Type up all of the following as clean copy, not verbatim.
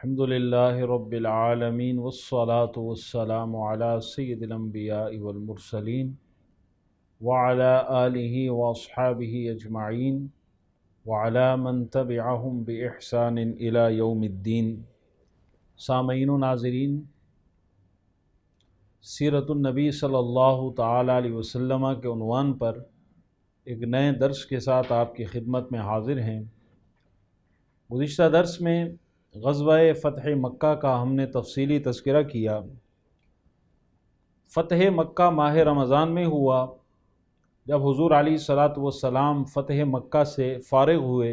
الحمد للہ رب العالمین والصلاة والسلام علی سید الانبیاء والمرسلین وعلی آلہ واصحابہ اجمعین وعلی من تبعہم بإحسان الی یوم الدین۔ سامعین و ناظرین، سیرت النبی صلی اللہ تعالی علیہ وسلم کے عنوان پر ایک نئے درس کے ساتھ آپ کی خدمت میں حاضر ہیں۔ گزشتہ درس میں غزوہ فتح مکہ کا ہم نے تفصیلی تذکرہ کیا۔ فتح مکہ ماہ رمضان میں ہوا۔ جب حضور علیہ الصلاۃ والسلام فتح مکہ سے فارغ ہوئے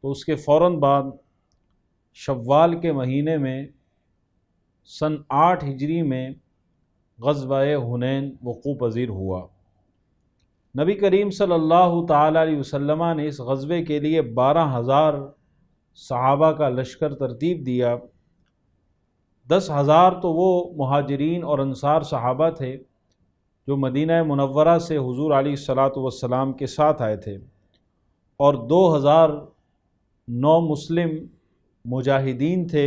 تو اس کے فوراً بعد شوال کے مہینے میں سن 8 ہجری میں غزوہ حنین وقوع پذیر ہوا۔ نبی کریم صلی اللہ تعالی علیہ وسلم نے اس غزوے کے لیے 12,000 صحابہ کا لشکر ترتیب دیا۔ 10,000 تو وہ مہاجرین اور انصار صحابہ تھے جو مدینہ منورہ سے حضور علیہ الصلاۃ والسلام کے ساتھ آئے تھے، اور 2,000 نو مسلم مجاہدین تھے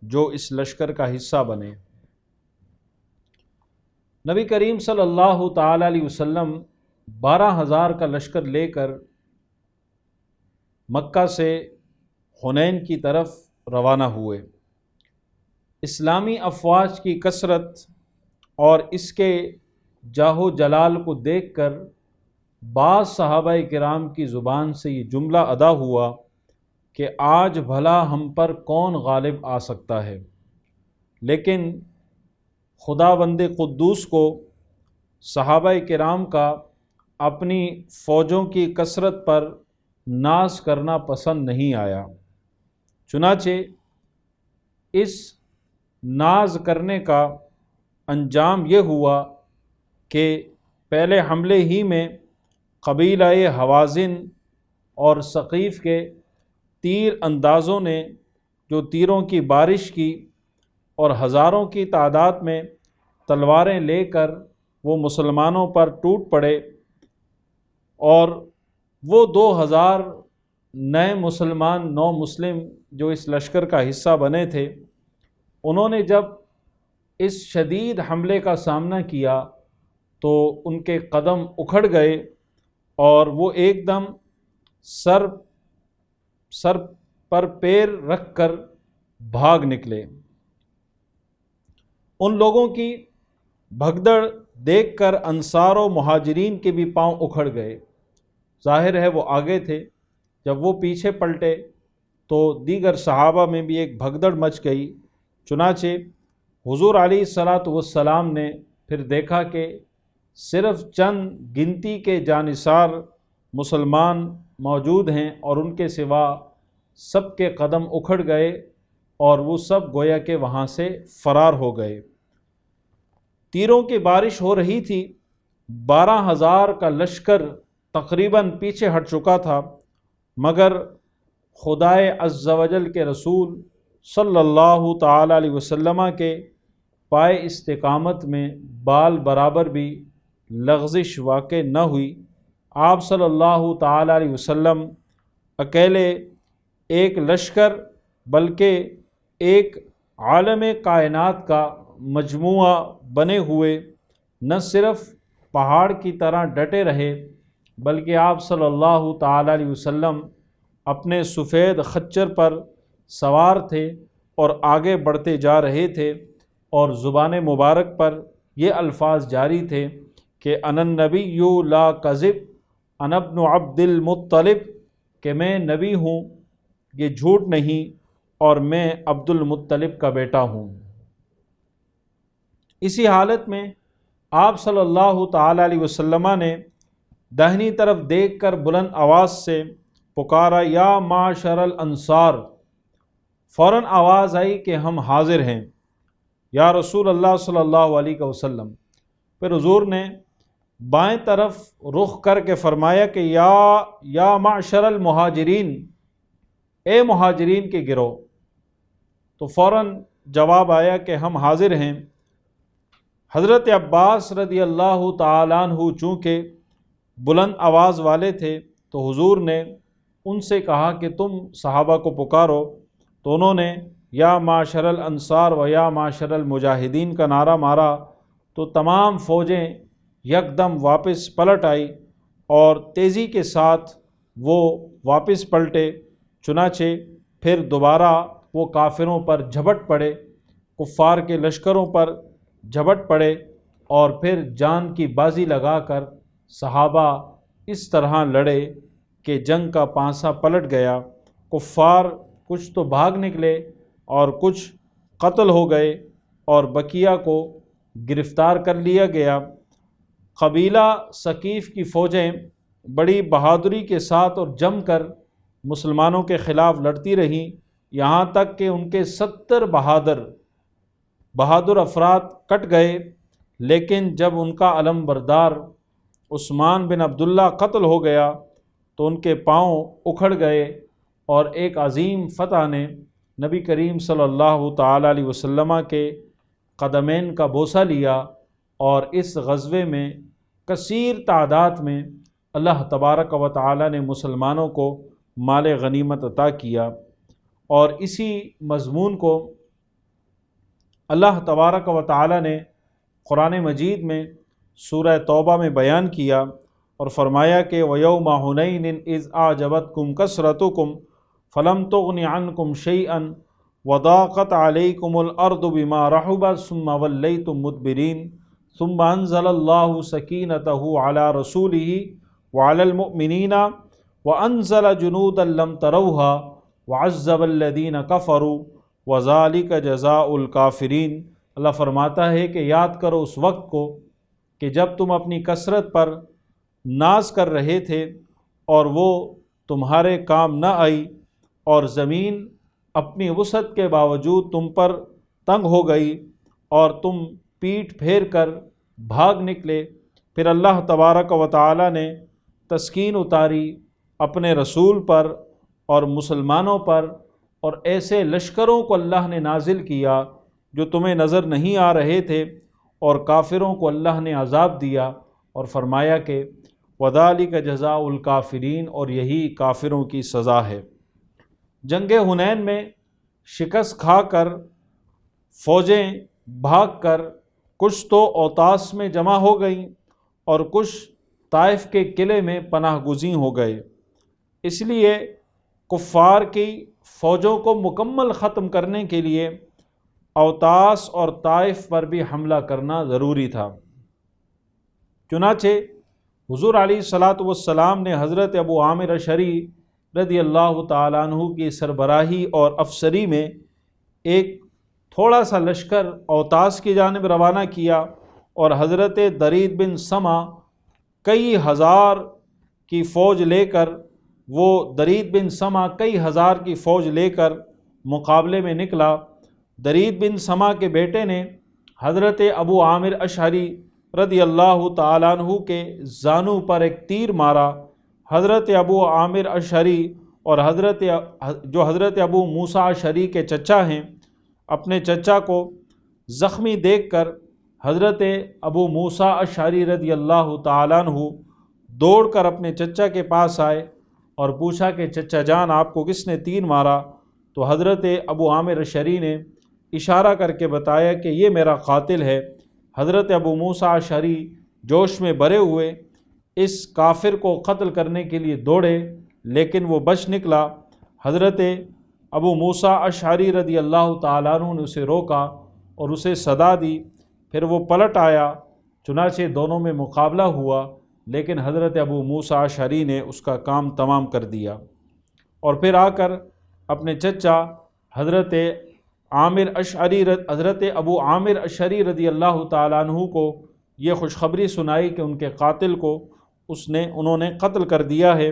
جو اس لشکر کا حصہ بنے۔ نبی کریم صلی اللہ تعالی علیہ وسلم 12,000 کا لشکر لے کر مکہ سے حنین کی طرف روانہ ہوئے۔ اسلامی افواج کی کثرت اور اس کے جاہ و جلال کو دیکھ کر بعض صحابہ کرام کی زبان سے یہ جملہ ادا ہوا کہ آج بھلا ہم پر کون غالب آ سکتا ہے، لیکن خداوند قدوس کو صحابہ کرام کا اپنی فوجوں کی کثرت پر ناز کرنا پسند نہیں آیا۔ چنانچہ اس ناز کرنے کا انجام یہ ہوا کہ پہلے حملے ہی میں قبیلہ حوازن اور ثقیف کے تیر اندازوں نے جو تیروں کی بارش کی اور ہزاروں کی تعداد میں تلواریں لے کر وہ مسلمانوں پر ٹوٹ پڑے، اور وہ 2,000 نئے مسلمان نو مسلم جو اس لشکر کا حصہ بنے تھے، انہوں نے جب اس شدید حملے کا سامنا کیا تو ان کے قدم اکھڑ گئے اور وہ ایک دم سر پر پیر رکھ کر بھاگ نکلے۔ ان لوگوں کی بھگدڑ دیکھ کر انصار و مہاجرین کے بھی پاؤں اکھڑ گئے۔ ظاہر ہے وہ آگے تھے، جب وہ پیچھے پلٹے تو دیگر صحابہ میں بھی ایک بھگدڑ مچ گئی۔ چنانچہ حضور علیہ الصلاۃ والسلام نے پھر دیکھا کہ صرف چند گنتی کے جانثار مسلمان موجود ہیں اور ان کے سوا سب کے قدم اکھڑ گئے اور وہ سب گویا کہ وہاں سے فرار ہو گئے۔ تیروں کی بارش ہو رہی تھی، 12,000 کا لشکر تقریباً پیچھے ہٹ چکا تھا، مگر خدائے عز و جل کے رسول صلی اللہ تعالی علیہ وسلم کے پائے استقامت میں بال برابر بھی لغزش واقع نہ ہوئی۔ آپ صلی اللہ تعالی علیہ وسلم اکیلے ایک لشکر بلکہ ایک عالم کائنات کا مجموعہ بنے ہوئے نہ صرف پہاڑ کی طرح ڈٹے رہے، بلکہ آپ صلی اللہ تعالی علیہ وسلم اپنے سفید خچر پر سوار تھے اور آگے بڑھتے جا رہے تھے، اور زبان مبارک پر یہ الفاظ جاری تھے کہ انا النبی لا کذب انا ابن عبد المطلب، کہ میں نبی ہوں، یہ جھوٹ نہیں، اور میں عبد المطلب کا بیٹا ہوں۔ اسی حالت میں آپ صلی اللہ تعالی علیہ وسلم نے داہنی طرف دیکھ کر بلند آواز سے پکارا، یا معشر الانصار۔ فوراً آواز آئی کہ ہم حاضر ہیں یا رسول اللہ صلی اللہ علیہ وسلم۔ پھر حضور نے بائیں طرف رخ کر کے فرمایا کہ یا معشر المہاجرین، اے مہاجرین کے گروہ۔ تو فوراً جواب آیا کہ ہم حاضر ہیں۔ حضرت عباس رضی اللہ تعالیٰ عنہ چونکہ بلند آواز والے تھے تو حضور نے ان سے کہا کہ تم صحابہ کو پکارو، تو انہوں نے یا معاشر الانصار و یا معاشر المجاہدین کا نعرہ مارا تو تمام فوجیں یکدم واپس پلٹ آئی اور تیزی کے ساتھ وہ واپس پلٹے۔ چنانچہ پھر دوبارہ وہ کافروں پر جھپٹ پڑے، کفار کے لشکروں پر جھپٹ پڑے، اور پھر جان کی بازی لگا کر صحابہ اس طرح لڑے کہ جنگ کا پانسا پلٹ گیا۔ کفار کچھ تو بھاگ نکلے اور کچھ قتل ہو گئے اور بقیہ کو گرفتار کر لیا گیا۔ قبیلہ ثقیف کی فوجیں بڑی بہادری کے ساتھ اور جم کر مسلمانوں کے خلاف لڑتی رہیں، یہاں تک کہ ان کے 70 بہادر افراد کٹ گئے، لیکن جب ان کا علم بردار عثمان بن عبداللہ قتل ہو گیا تو ان کے پاؤں اکھڑ گئے، اور ایک عظیم فتح نے نبی کریم صلی اللہ تعالیٰ علیہ وسلم کے قدمین کا بوسہ لیا، اور اس غزوے میں کثیر تعداد میں اللہ تبارک و تعالیٰ نے مسلمانوں کو مال غنیمت عطا کیا۔ اور اسی مضمون کو اللہ تبارک و تعالیٰ نے قرآن مجید میں سورہ توبہ میں بیان کیا اور فرمایا کہ وَيَوْمَ حُنَيْنٍ إِذْ أَعْجَبَتْكُمْ كَثْرَتُكُمْ فَلَمْ تُغْنِ عَنْكُمْ شَيْئًا وَضَاقَتْ عَلَيْكُمُ الْأَرْضُ بِمَا رَحُبَتْ ثُمَّ وَلَّيْتُمْ مُدْبِرِينَ ثُمَّ أَنزَلَ اللَّهُ سَكِينَتَهُ عَلَى رَسُولِهِ وعلى المؤمنين وأنزل جنودا لم تروها وعذب الذين كفروا وذلك جزاء الكافرين۔ اللہ فرماتا ہے کہ یاد کرو اس وقت کو کہ جب تم اپنی کثرت پر ناز کر رہے تھے اور وہ تمہارے کام نہ آئی، اور زمین اپنی وسعت کے باوجود تم پر تنگ ہو گئی اور تم پیٹھ پھیر کر بھاگ نکلے۔ پھر اللہ تبارک و تعالی نے تسکین اتاری اپنے رسول پر اور مسلمانوں پر، اور ایسے لشکروں کو اللہ نے نازل کیا جو تمہیں نظر نہیں آ رہے تھے، اور کافروں کو اللہ نے عذاب دیا، اور فرمایا کہ وَذَلِكَ جَزَاءُ الْكَافِرِينَ، اور یہی کافروں کی سزا ہے۔ جنگ حنین میں شکست کھا کر فوجیں بھاگ کر کچھ تو اوطاس میں جمع ہو گئیں اور کچھ طائف کے قلعے میں پناہ گزین ہو گئے۔ اس لیے کفار کی فوجوں کو مکمل ختم کرنے کے لیے اوطاس اور طائف پر بھی حملہ کرنا ضروری تھا۔ چنانچہ حضور علیہ الصلاۃ نے حضرت ابو عامر اشعری رضی اللہ تعالیٰ عنہ کی سربراہی اور افسری میں ایک تھوڑا سا لشکر اوطاس کی جانب روانہ کیا، اور حضرت درید بن سما کئی ہزار کی فوج لے کر کئی ہزار کی فوج لے کر مقابلے میں نکلا۔ درید بن سما کے بیٹے نے حضرت ابو عامر اشعری رضی اللہ تعالیٰ عنہ کے زانو پر ایک تیر مارا۔ حضرت ابو عامر اشعری اور حضرت ابو موسیٰ اشعری کے چچا ہیں، اپنے چچا کو زخمی دیکھ کر حضرت ابو موسیٰ اشعری رضی اللہ تعالیٰ عنہ دوڑ کر اپنے چچا کے پاس آئے اور پوچھا کہ چچا جان آپ کو کس نے تیر مارا؟ تو حضرت ابو عامر اشعری نے اشارہ کر کے بتایا کہ یہ میرا قاتل ہے۔ حضرت ابو موسیٰ اشعری جوش میں بھرے ہوئے اس کافر کو قتل کرنے کے لیے دوڑے، لیکن وہ بچ نکلا۔ حضرت ابو موسیٰ اشعری رضی اللہ تعالیٰ عنہ نے اسے روکا اور اسے صدا دی، پھر وہ پلٹ آیا، چنانچہ دونوں میں مقابلہ ہوا، لیکن حضرت ابو موسیٰ اشعری نے اس کا کام تمام کر دیا، اور پھر آ کر اپنے چچا حضرت ابو عامر اشعری رضی اللہ تعالیٰ عنہ کو یہ خوشخبری سنائی کہ ان کے قاتل کو انہوں نے قتل کر دیا ہے۔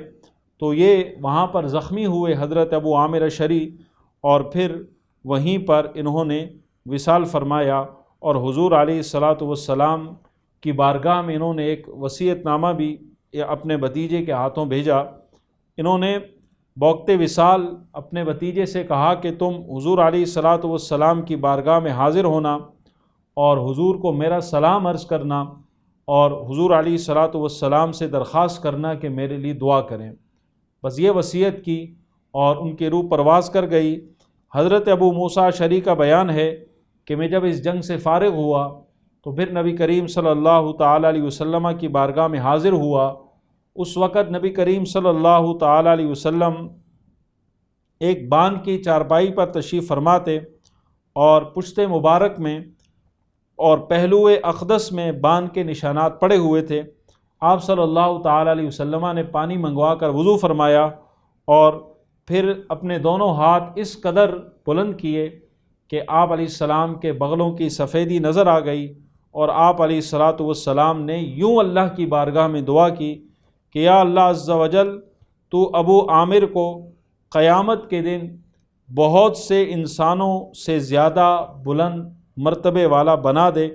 تو یہ وہاں پر زخمی ہوئے حضرت ابو عامر اشعری، اور پھر وہیں پر انہوں نے وصال فرمایا، اور حضور علیہ السلام کی بارگاہ میں انہوں نے ایک وصیت نامہ بھی اپنے بھتیجے کے ہاتھوں بھیجا۔ انہوں نے بوقت وصال اپنے بھتیجے سے کہا کہ تم حضور علیہ السلام کی بارگاہ میں حاضر ہونا اور حضور کو میرا سلام عرض کرنا، اور حضور علیہ السلام سے درخواست کرنا کہ میرے لیے دعا کریں۔ بس یہ وصیت کی اور ان کی روح پرواز کر گئی۔ حضرت ابو موسیٰ اشعری کا بیان ہے کہ میں جب اس جنگ سے فارغ ہوا تو پھر نبی کریم صلی اللہ تعالیٰ علیہ وسلم کی بارگاہ میں حاضر ہوا۔ اس وقت نبی کریم صلی اللہ تعالیٰ علیہ وسلم ایک بان کی چارپائی پر تشریف فرماتے اور پشت مبارک میں اور پہلو اقدس میں بان کے نشانات پڑے ہوئے تھے۔ آپ صلی اللہ تعالیٰ علیہ وسلم نے پانی منگوا کر وضو فرمایا اور پھر اپنے دونوں ہاتھ اس قدر بلند کیے کہ آپ علیہ السلام کے بغلوں کی سفیدی نظر آ گئی، اور آپ علیہ السلام نے یوں اللہ کی بارگاہ میں دعا کی کہ یا اللہ عز و جل، تو ابو عامر کو قیامت کے دن بہت سے انسانوں سے زیادہ بلند مرتبے والا بنا دے۔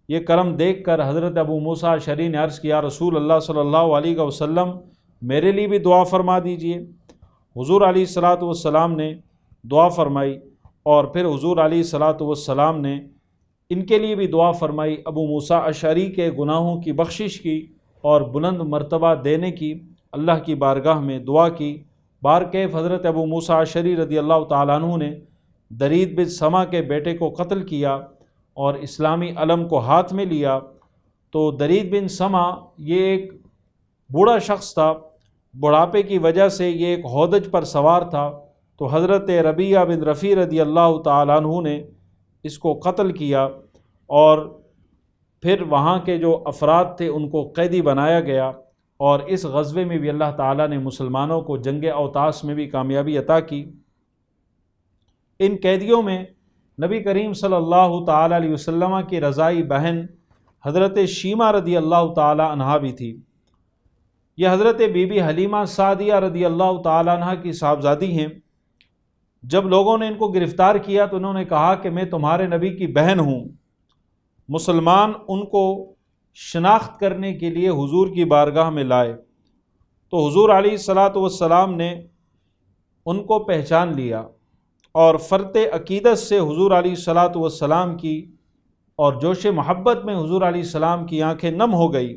یہ کرم دیکھ کر حضرت ابو موسیٰ اشعری نے عرض کیا، رسول اللہ صلی اللہ علیہ وسلم میرے لیے بھی دعا فرما دیجئے۔ حضور علیہ السلام نے دعا فرمائی، اور پھر حضور علیہ السلام نے ان کے لیے بھی دعا فرمائی، ابو موسیٰ اشعری کے گناہوں کی بخشش کی اور بلند مرتبہ دینے کی اللہ کی بارگاہ میں دعا کی۔ بارکیف حضرت ابو موسیٰ اشعری رضی اللہ تعالیٰ عنہ نے درید بن سما کے بیٹے کو قتل کیا اور اسلامی علم کو ہاتھ میں لیا۔ تو درید بن سما یہ ایک بوڑھا شخص تھا، بڑھاپے کی وجہ سے یہ ایک ہودج پر سوار تھا، تو حضرت ربیعہ بن رفیع رضی اللہ تعالیٰ عنہ نے اس کو قتل کیا، اور پھر وہاں کے جو افراد تھے ان کو قیدی بنایا گیا، اور اس غزوے میں بھی اللہ تعالیٰ نے مسلمانوں کو جنگ اوطاس میں بھی کامیابی عطا کی۔ ان قیدیوں میں نبی کریم صلی اللہ تعالیٰ علیہ وسلم کی رضائی بہن حضرت شیمہ رضی اللہ تعالیٰ عنہا بھی تھی۔ یہ حضرت بی بی حلیمہ سعدیہ رضی اللہ تعالیٰ عنہ کی صاحبزادی ہیں۔ جب لوگوں نے ان کو گرفتار کیا تو انہوں نے کہا کہ میں تمہارے نبی کی بہن ہوں۔ مسلمان ان کو شناخت کرنے کے لیے حضور کی بارگاہ میں لائے، تو حضور علیہ السلام نے ان کو پہچان لیا، اور فرط عقیدت سے حضور علیہ السلام کی اور جوش محبت میں حضور علیہ السلام کی آنکھیں نم ہو گئی۔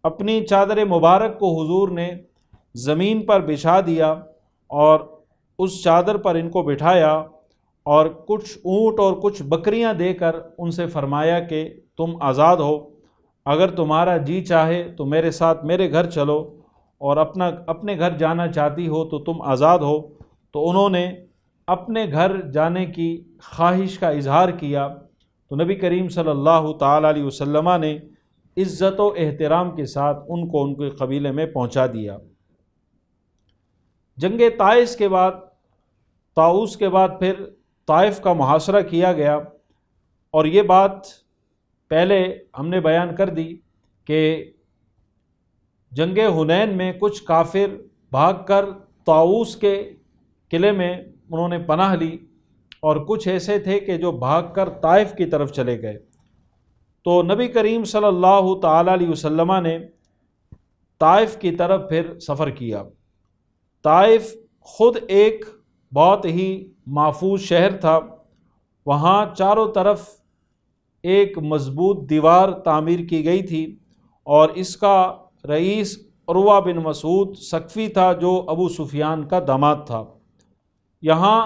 اپنی چادر مبارک کو حضور نے زمین پر بچھا دیا اور اس چادر پر ان کو بٹھایا، اور کچھ اونٹ اور کچھ بکریاں دے کر ان سے فرمایا کہ تم آزاد ہو، اگر تمہارا جی چاہے تو میرے ساتھ میرے گھر چلو، اور اپنے گھر جانا چاہتی ہو تو تم آزاد ہو۔ تو انہوں نے اپنے گھر جانے کی خواہش کا اظہار کیا، تو نبی کریم صلی اللہ تعالیٰ علیہ وسلم نے عزت و احترام کے ساتھ ان کو ان کے قبیلے میں پہنچا دیا۔ جنگ طائف کے بعد پھر طائف کا محاصرہ کیا گیا، اور یہ بات پہلے ہم نے بیان کر دی کہ جنگ حنین میں کچھ کافر بھاگ کر طاؤس کے قلعے میں انہوں نے پناہ لی، اور کچھ ایسے تھے کہ جو بھاگ کر طائف کی طرف چلے گئے۔ تو نبی کریم صلی اللہ تعالیٰ علیہ وسلم نے طائف کی طرف پھر سفر کیا۔ طائف خود ایک بہت ہی محفوظ شہر تھا، وہاں چاروں طرف ایک مضبوط دیوار تعمیر کی گئی تھی، اور اس کا رئیس عروہ بن مسعود ثقفی تھا جو ابو سفیان کا داماد تھا۔ یہاں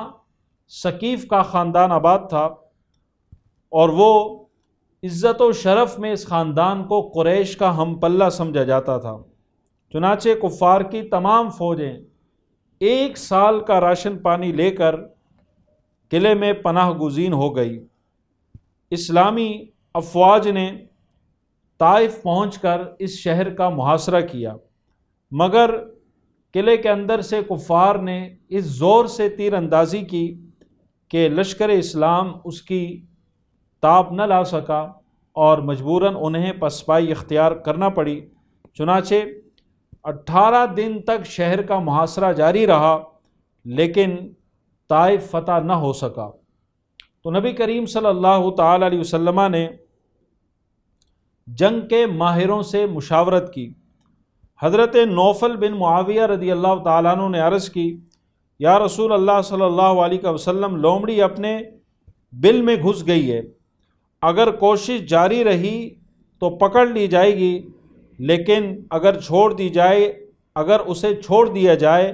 ثقیف کا خاندان آباد تھا، اور وہ عزت و شرف میں اس خاندان کو قریش کا ہم پلہ سمجھا جاتا تھا۔ چنانچہ کفار کی تمام فوجیں 1 سال کا راشن پانی لے کر قلعے میں پناہ گزین ہو گئی۔ اسلامی افواج نے طائف پہنچ کر اس شہر کا محاصرہ کیا، مگر قلعے کے اندر سے کفار نے اس زور سے تیر اندازی کی کہ لشکر اسلام اس کی تاب نہ لا سکا، اور مجبوراً انہیں پسپائی اختیار کرنا پڑی۔ چنانچہ 18 دن تک شہر کا محاصرہ جاری رہا، لیکن طائف فتح نہ ہو سکا۔ تو نبی کریم صلی اللہ تعالیٰ علیہ وسلم نے جنگ کے ماہروں سے مشاورت کی۔ حضرت نوفل بن معاویہ رضی اللہ تعالیٰ عنہ نے عرض کی، یا رسول اللہ صلی اللہ علیہ وسلم، لومڑی اپنے بل میں گھس گئی ہے، اگر کوشش جاری رہی تو پکڑ لی جائے گی، لیکن اگر اسے چھوڑ دیا جائے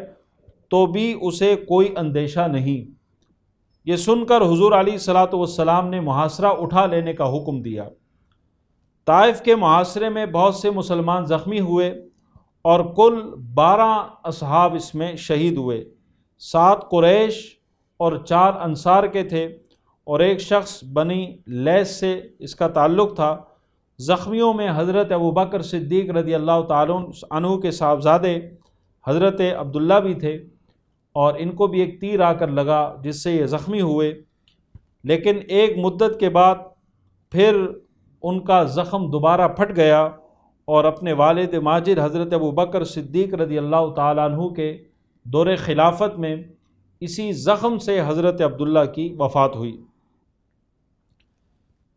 تو بھی اسے کوئی اندیشہ نہیں۔ یہ سن کر حضور علیہ الصلاۃ والسلام نے محاصرہ اٹھا لینے کا حکم دیا۔ طائف کے محاصرے میں بہت سے مسلمان زخمی ہوئے اور کل 12 اصحاب اس میں شہید ہوئے۔ 7 قریش اور 4 انصار کے تھے اور ایک شخص بنی لیث سے اس کا تعلق تھا۔ زخمیوں میں حضرت ابوبکر صدیق رضی اللہ تعالیٰ عنہ کے صاحبزادے حضرت عبداللہ بھی تھے، اور ان کو بھی ایک تیر آ کر لگا جس سے یہ زخمی ہوئے، لیکن ایک مدت کے بعد پھر ان کا زخم دوبارہ پھٹ گیا اور اپنے والد ماجد حضرت ابوبکر صدیق رضی اللہ تعالیٰ عنہ کے دور خلافت میں اسی زخم سے حضرت عبداللہ کی وفات ہوئی۔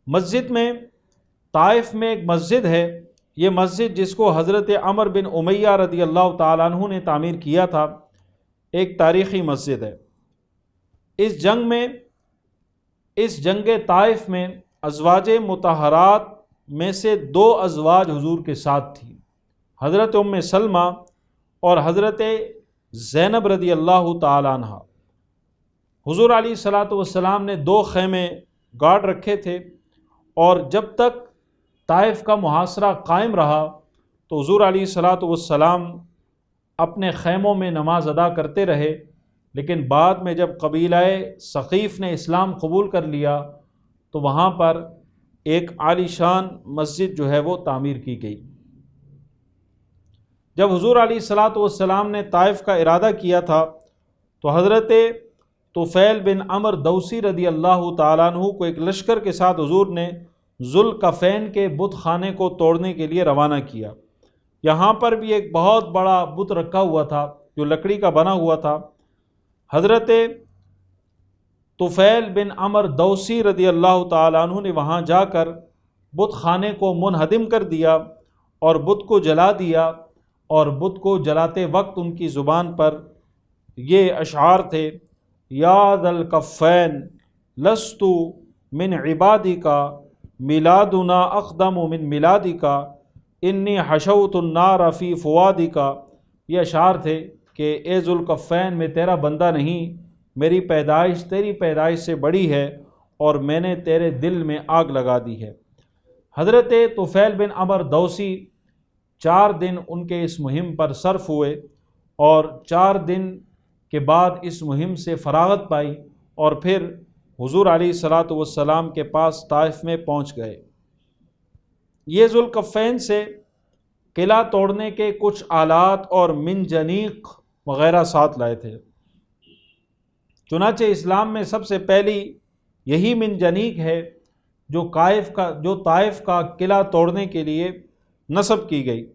مسجد میں طائف میں ایک مسجد ہے، یہ مسجد جس کو حضرت عمر بن امیہ رضی اللہ تعالیٰ عنہ نے تعمیر کیا تھا، ایک تاریخی مسجد ہے۔ اس جنگ طائف میں ازواج مطہرات میں سے 2 ازواج حضور کے ساتھ تھیں، حضرت ام سلمہ اور حضرت زینب رضی اللہ تعالیٰ عنہ۔ حضور علیہ الصلاۃ والسلام نے 2 خیمے گاڑ رکھے تھے، اور جب تک طائف کا محاصرہ قائم رہا تو حضور علیہ الصلاۃ والسلام اپنے خیموں میں نماز ادا کرتے رہے، لیکن بعد میں جب قبیلہ ثقیف نے اسلام قبول کر لیا تو وہاں پر ایک عالی شان مسجد جو ہے وہ تعمیر کی گئی۔ جب حضور علیہ الصلاۃ والسلام نے طائف کا ارادہ کیا تھا تو حضرت طفیل بن عمر دوسی رضی اللہ تعالیٰ عنہ کو ایک لشکر کے ساتھ حضور نے ذوالکفین کے بت خانے کو توڑنے کے لیے روانہ کیا۔ یہاں پر بھی ایک بہت بڑا بت رکھا ہوا تھا جو لکڑی کا بنا ہوا تھا۔ حضرت طفیل بن عمر دوسی رضی اللہ تعالیٰ عنہ نے وہاں جا کر بت خانے کو منہدم کر دیا اور بت کو جلا دیا، اور بت کو جلاتے وقت ان کی زبان پر یہ اشعار تھے: یا ذا الکفین لست من عبادک میلادنا اقدم من میلادک انی حشوت النار فی فؤادک۔ یہ اشعار تھے کہ اے ذوالکفین، میں تیرا بندہ نہیں، میری پیدائش تیری پیدائش سے بڑی ہے اور میں نے تیرے دل میں آگ لگا دی ہے۔ حضرت طفیل بن عمر دوسی 4 دن ان کے اس مہم پر صرف ہوئے، اور 4 دن کے بعد اس مہم سے فراغت پائی اور پھر حضور علیہ الصلاۃ والسلام کے پاس طائف میں پہنچ گئے۔ یہ ذوالکفین سے قلعہ توڑنے کے کچھ آلات اور منجنیق وغیرہ ساتھ لائے تھے۔ چنانچہ اسلام میں سب سے پہلی یہی منجنیق ہے جو طائف کا قلعہ توڑنے کے لیے نصب کی گئی،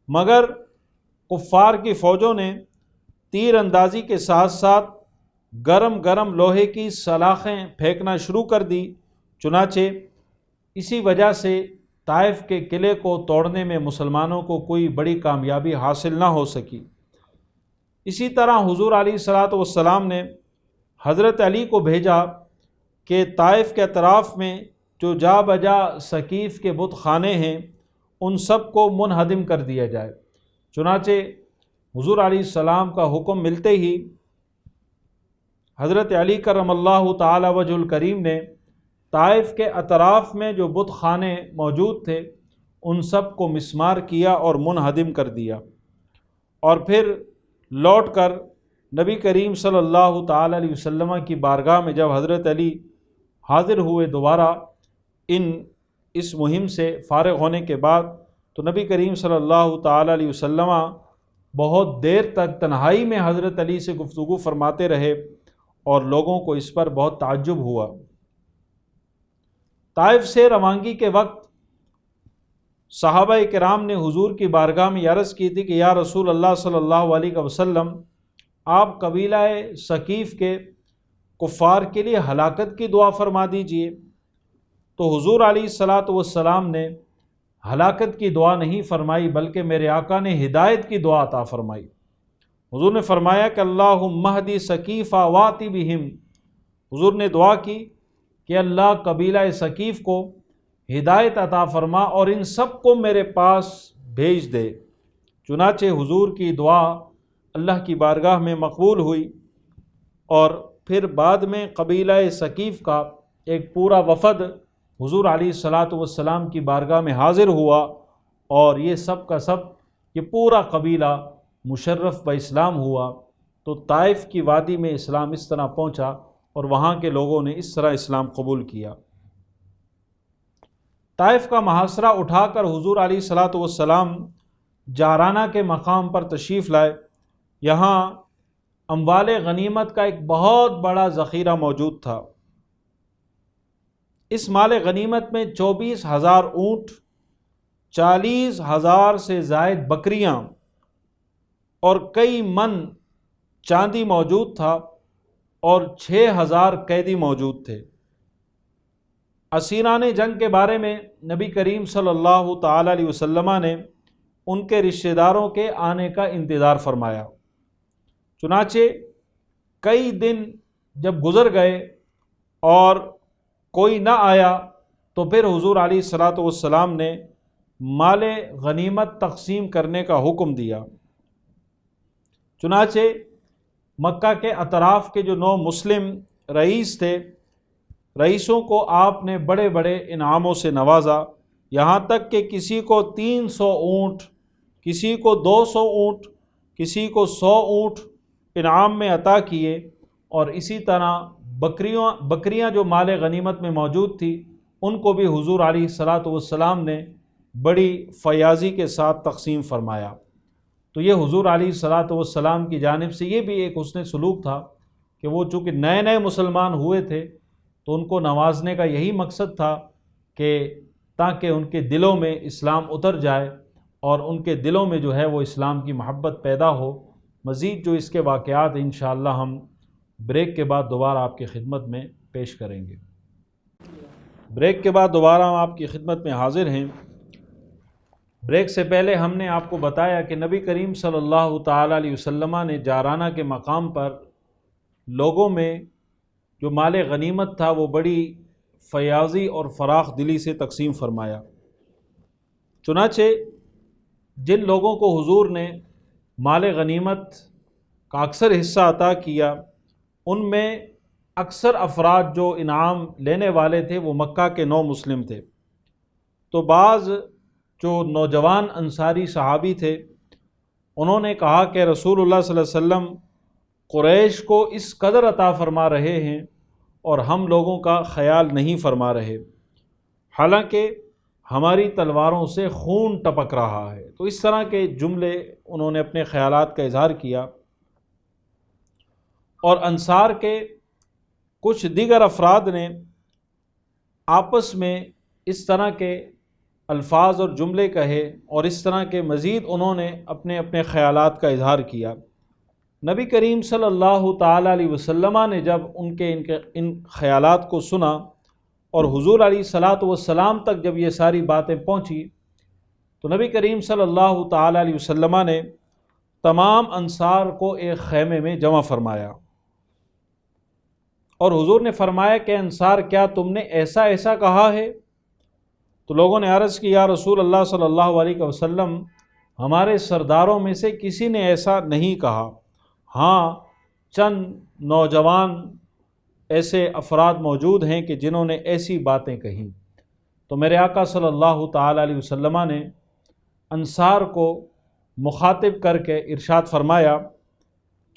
مگر کفار کی فوجوں نے تیر اندازی کے ساتھ ساتھ گرم لوہے کی سلاخیں پھینکنا شروع کر دی۔ چنانچہ اسی وجہ سے طائف کے قلعے کو توڑنے میں مسلمانوں کو کوئی بڑی کامیابی حاصل نہ ہو سکی۔ اسی طرح حضور علیہ الصلاۃ والسلام نے حضرت علی کو بھیجا کہ طائف کے اطراف میں جو جا بجا ثقیف کے بت خانے ہیں ان سب کو منہدم کر دیا جائے۔ چنانچہ حضور علیہ السلام کا حکم ملتے ہی حضرت علی کرم اللہ تعالی وجہ الکریم نے طائف کے اطراف میں جو بت خانے موجود تھے ان سب کو مسمار کیا اور منہدم کر دیا، اور پھر لوٹ کر نبی کریم صلی اللہ تعالی علیہ وسلم کی بارگاہ میں جب حضرت علی حاضر ہوئے دوبارہ اس مہم سے فارغ ہونے کے بعد، تو نبی کریم صلی اللہ تعالی علیہ وسلم بہت دیر تک تنہائی میں حضرت علی سے گفتگو فرماتے رہے اور لوگوں کو اس پر بہت تعجب ہوا۔ طائف سے روانگی کے وقت صحابہ کرام نے حضور کی بارگاہ میں عرض کی تھی کہ یا رسول اللہ صلی اللہ علیہ وسلم، آپ قبیلہ ثقیف کے کفار کے لیے ہلاکت کی دعا فرما دیجئے۔ تو حضور علیہ الصلاۃ والسلام نے ہلاکت کی دعا نہیں فرمائی، بلکہ میرے آقا نے ہدایت کی دعا عطا فرمائی۔ حضور نے فرمایا کہ اللہم اہدی ثقیفہ واتی بہم۔ حضور نے دعا کی کہ اللہ قبیلہ ثقیف کو ہدایت عطا فرما اور ان سب کو میرے پاس بھیج دے۔ چنانچہ حضور کی دعا اللہ کی بارگاہ میں مقبول ہوئی اور پھر بعد میں قبیلہ ثقیف کا ایک پورا وفد حضور علیہ الصلاۃ والسلام کی بارگاہ میں حاضر ہوا، اور یہ سب کا سب یہ پورا قبیلہ مشرف باسلام ہوا۔ تو طائف کی وادی میں اسلام اس طرح پہنچا اور وہاں کے لوگوں نے اس طرح اسلام قبول کیا۔ طائف کا محاصرہ اٹھا کر حضور علیہ الصلاۃ والسلام جعرانہ کے مقام پر تشریف لائے۔ یہاں اموال غنیمت کا ایک بہت بڑا ذخیرہ موجود تھا۔ اس مال غنیمت میں 24,000 اونٹ، 40,000 سے زائد بکریاں اور کئی من چاندی موجود تھا، اور 6,000 قیدی موجود تھے۔ اسیران جنگ کے بارے میں نبی کریم صلی اللہ تعالی علیہ وسلم نے ان کے رشتہ داروں کے آنے کا انتظار فرمایا۔ چنانچہ کئی دن جب گزر گئے اور کوئی نہ آیا تو پھر حضور علیہ الصلاۃ والسلام نے مال غنیمت تقسیم کرنے کا حکم دیا۔ چنانچہ مکہ کے اطراف کے جو 9 مسلم رئیس تھے، رئیسوں کو آپ نے بڑے بڑے انعاموں سے نوازا، یہاں تک کہ کسی کو 300 اونٹ، کسی کو 200 اونٹ، کسی کو 100 اونٹ انعام میں عطا کیے، اور اسی طرح بکریاں جو مال غنیمت میں موجود تھی ان کو بھی حضور علیہ الصلاۃ والسلام نے بڑی فیاضی کے ساتھ تقسیم فرمایا۔ تو یہ حضور علیہ الصلاۃ والسلام کی جانب سے یہ بھی ایک حسن سلوک تھا کہ وہ چونکہ نئے نئے مسلمان ہوئے تھے تو ان کو نوازنے کا یہی مقصد تھا کہ تاکہ ان کے دلوں میں اسلام اتر جائے اور ان کے دلوں میں جو ہے وہ اسلام کی محبت پیدا ہو۔ مزید جو اس کے واقعات انشاءاللہ ہم بریک کے بعد دوبارہ آپ کی خدمت میں پیش کریں گے۔ بریک کے بعد دوبارہ ہم آپ کی خدمت میں حاضر ہیں۔ بریک سے پہلے ہم نے آپ کو بتایا کہ نبی کریم صلی اللہ تعالی علیہ وسلم نے جعرانہ کے مقام پر لوگوں میں جو مال غنیمت تھا وہ بڑی فیاضی اور فراخ دلی سے تقسیم فرمایا۔ چنانچہ جن لوگوں کو حضور نے مال غنیمت کا اکثر حصہ عطا کیا، ان میں اکثر افراد جو انعام لینے والے تھے وہ مکہ کے 9 مسلم تھے۔ تو بعض جو نوجوان انصاری صحابی تھے انہوں نے کہا کہ رسول اللہ صلی اللہ علیہ وسلم قریش کو اس قدر عطا فرما رہے ہیں اور ہم لوگوں کا خیال نہیں فرما رہے، حالانکہ ہماری تلواروں سے خون ٹپک رہا ہے۔ تو اس طرح کے جملے انہوں نے اپنے خیالات کا اظہار کیا، اور انصار کے کچھ دیگر افراد نے آپس میں اس طرح کے الفاظ اور جملے کہے، اور اس طرح کے مزید انہوں نے اپنے اپنے خیالات کا اظہار کیا۔ نبی کریم صلی اللہ تعالی علیہ وسلم نے جب ان خیالات کو سنا اور حضور علیہ الصلاۃ والسلام تک جب یہ ساری باتیں پہنچی تو نبی کریم صلی اللہ تعالی علیہ وسلم نے تمام انصار کو ایک خیمے میں جمع فرمایا، اور حضور نے فرمایا کہ انصار کیا تم نے ایسا ایسا کہا ہے؟ تو لوگوں نے عرض کی یا رسول اللہ صلی اللہ علیہ وسلم ہمارے سرداروں میں سے کسی نے ایسا نہیں کہا، ہاں چند نوجوان ایسے افراد موجود ہیں کہ جنہوں نے ایسی باتیں کہیں۔ تو میرے آقا صلی اللہ تعالی علیہ وسلم نے انصار کو مخاطب کر کے ارشاد فرمایا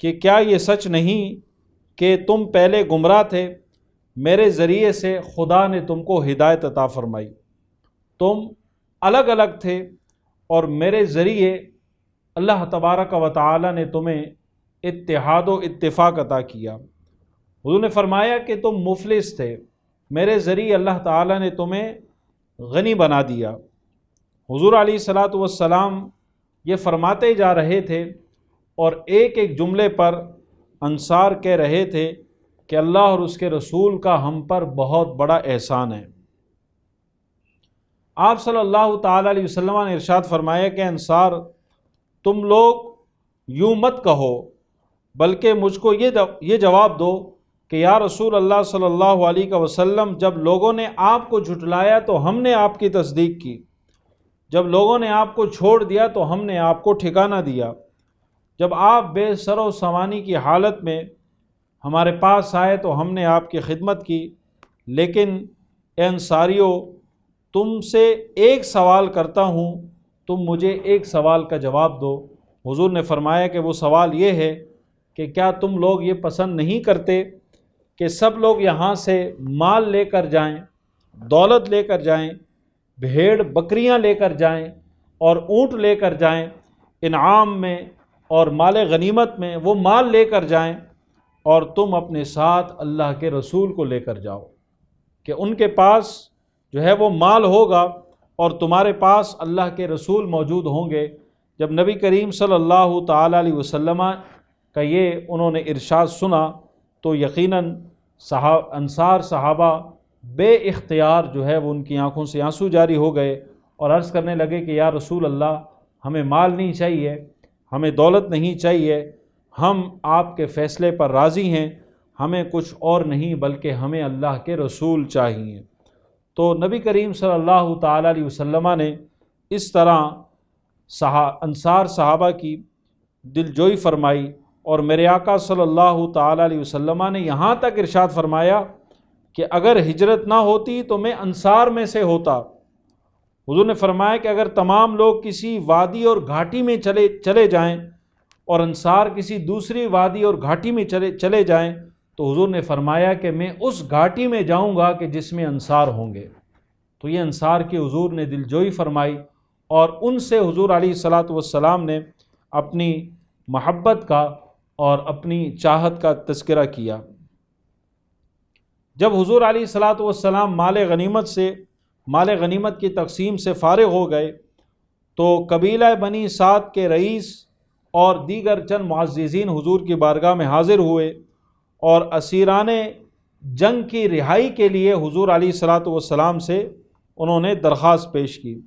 کہ کیا یہ سچ نہیں کہ تم پہلے گمراہ تھے، میرے ذریعے سے خدا نے تم کو ہدایت عطا فرمائی، تم الگ الگ تھے اور میرے ذریعے اللہ تبارک و تعالی نے تمہیں اتحاد و اتفاق عطا کیا۔ حضور نے فرمایا کہ تم مفلس تھے، میرے ذریعے اللہ تعالی نے تمہیں غنی بنا دیا۔ حضور علیہ الصلاۃ والسلام یہ فرماتے جا رہے تھے اور ایک ایک جملے پر انصار کہہ رہے تھے کہ اللہ اور اس کے رسول کا ہم پر بہت بڑا احسان ہے۔ آپ صلی اللہ تعالی علیہ وسلم نے ارشاد فرمایا کہ انصار تم لوگ یوں مت کہو، بلکہ مجھ کو یہ جواب دو کہ یا رسول اللہ صلی اللہ علیہ وسلم جب لوگوں نے آپ کو جھٹلایا تو ہم نے آپ کی تصدیق کی، جب لوگوں نے آپ کو چھوڑ دیا تو ہم نے آپ کو ٹھکانہ دیا، جب آپ بے سر و سامانی کی حالت میں ہمارے پاس آئے تو ہم نے آپ کی خدمت کی، لیکن اے انصاریو تم سے ایک سوال کرتا ہوں، تم مجھے ایک سوال کا جواب دو۔ حضور نے فرمایا کہ وہ سوال یہ ہے کہ کیا تم لوگ یہ پسند نہیں کرتے کہ سب لوگ یہاں سے مال لے کر جائیں، دولت لے کر جائیں، بھیڑ بکریاں لے کر جائیں اور اونٹ لے کر جائیں، انعام میں اور مال غنیمت میں وہ مال لے کر جائیں، اور تم اپنے ساتھ اللہ کے رسول کو لے کر جاؤ، کہ ان کے پاس جو ہے وہ مال ہوگا اور تمہارے پاس اللہ کے رسول موجود ہوں گے۔ جب نبی کریم صلی اللہ تعالیٰ علیہ وسلم کا یہ انہوں نے ارشاد سنا تو یقیناً انصار صحابہ بے اختیار جو ہے وہ ان کی آنکھوں سے آنسو جاری ہو گئے اور عرض کرنے لگے کہ یا رسول اللہ، ہمیں مال نہیں چاہیے، ہمیں دولت نہیں چاہیے، ہم آپ کے فیصلے پر راضی ہیں، ہمیں کچھ اور نہیں بلکہ ہمیں اللہ کے رسول چاہیے۔ تو نبی کریم صلی اللہ تعالیٰ علیہ وسلم نے اس طرح انصار صحابہ کی دلجوئی فرمائی، اور میرے آقا صلی اللہ تعالیٰ علیہ وسلم نے یہاں تک ارشاد فرمایا کہ اگر ہجرت نہ ہوتی تو میں انصار میں سے ہوتا۔ حضور نے فرمایا کہ اگر تمام لوگ کسی وادی اور گھاٹی میں چلے جائیں اور انصار کسی دوسری وادی اور گھاٹی میں چلے جائیں تو حضور نے فرمایا کہ میں اس گھاٹی میں جاؤں گا کہ جس میں انصار ہوں گے۔ تو یہ انصار کی حضور نے دلجوئی فرمائی، اور ان سے حضور علیہ الصلاۃ والسلام نے اپنی محبت کا اور اپنی چاہت کا تذکرہ کیا۔ جب حضور علیہ الصلاۃ والسلام مال غنیمت کی تقسیم سے فارغ ہو گئے تو قبیلہ بنی سعد کے رئیس اور دیگر چند معززین حضور کی بارگاہ میں حاضر ہوئے اور اسیران جنگ کی رہائی کے لیے حضور علیہ الصلاۃ والسلام سے انہوں نے درخواست پیش کی۔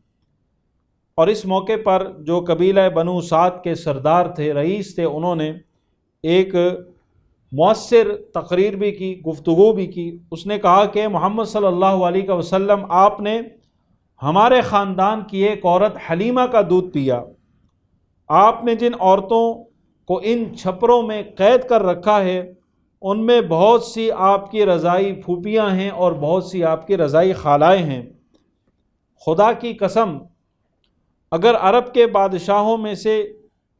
اور اس موقع پر جو قبیلہ بنو سعد کے سردار تھے، رئیس تھے، انہوں نے ایک مؤثر تقریر بھی کی، گفتگو بھی کی۔ اس نے کہا کہ محمد صلی اللہ علیہ وسلم، آپ نے ہمارے خاندان کی ایک عورت حلیمہ کا دودھ پیا، آپ نے جن عورتوں کو ان چھپروں میں قید کر رکھا ہے ان میں بہت سی آپ کی رضائی پھوپھیاں ہیں اور بہت سی آپ کی رضائی خالائیں ہیں۔ خدا کی قسم، اگر عرب کے بادشاہوں میں سے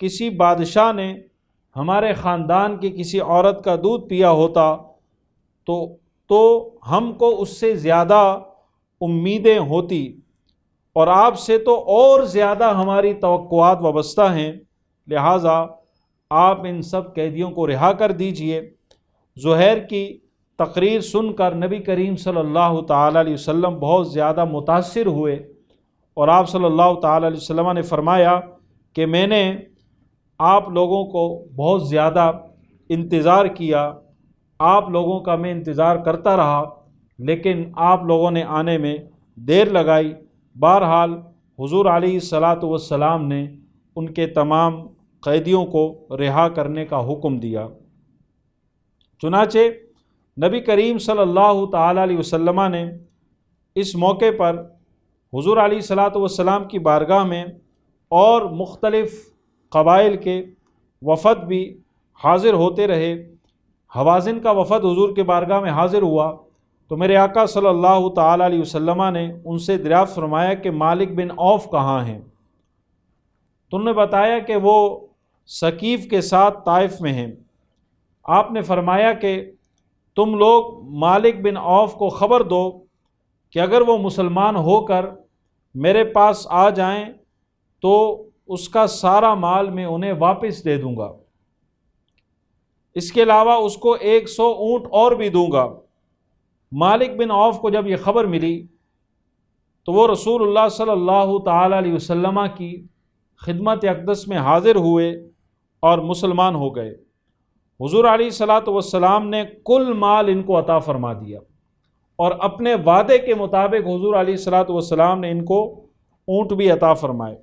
کسی بادشاہ نے ہمارے خاندان کی کسی عورت کا دودھ پیا ہوتا تو ہم کو اس سے زیادہ امیدیں ہوتی، اور آپ سے تو اور زیادہ ہماری توقعات وابستہ ہیں، لہٰذا آپ ان سب قیدیوں کو رہا کر دیجئے۔ زہیر کی تقریر سن کر نبی کریم صلی اللہ تعالیٰ علیہ وسلم بہت زیادہ متاثر ہوئے، اور آپ صلی اللہ تعالیٰ علیہ وسلم نے فرمایا کہ میں نے آپ لوگوں کو بہت زیادہ انتظار کیا، آپ لوگوں کا میں انتظار کرتا رہا، لیکن آپ لوگوں نے آنے میں دیر لگائی۔ بہرحال حضور علیہ الصلاۃ والسلام نے ان کے تمام قیدیوں کو رہا کرنے کا حکم دیا۔ چنانچہ نبی کریم صلی اللہ تعالیٰ علیہ وسلم نے اس موقع پر حضور علیہ الصلاۃ والسلام کی بارگاہ میں اور مختلف قبائل کے وفد بھی حاضر ہوتے رہے۔ حوازن کا وفد حضور کے بارگاہ میں حاضر ہوا تو میرے آقا صلی اللہ تعالیٰ علیہ وسلم نے ان سے دریافت فرمایا کہ مالک بن عوف کہاں ہیں؟ تو انہوں نے بتایا کہ وہ ثقیف کے ساتھ طائف میں ہیں۔ آپ نے فرمایا کہ تم لوگ مالک بن عوف کو خبر دو کہ اگر وہ مسلمان ہو کر میرے پاس آ جائیں تو اس کا سارا مال میں انہیں واپس دے دوں گا، اس کے علاوہ اس کو 100 اونٹ اور بھی دوں گا۔ مالک بن عوف کو جب یہ خبر ملی تو وہ رسول اللہ صلی اللہ تعالیٰ علیہ وسلم کی خدمت اقدس میں حاضر ہوئے اور مسلمان ہو گئے۔ حضور علیہ الصلاۃ والسلام نے کل مال ان کو عطا فرما دیا، اور اپنے وعدے کے مطابق حضور علیہ الصلاۃ والسلام نے ان کو اونٹ بھی عطا فرمائے۔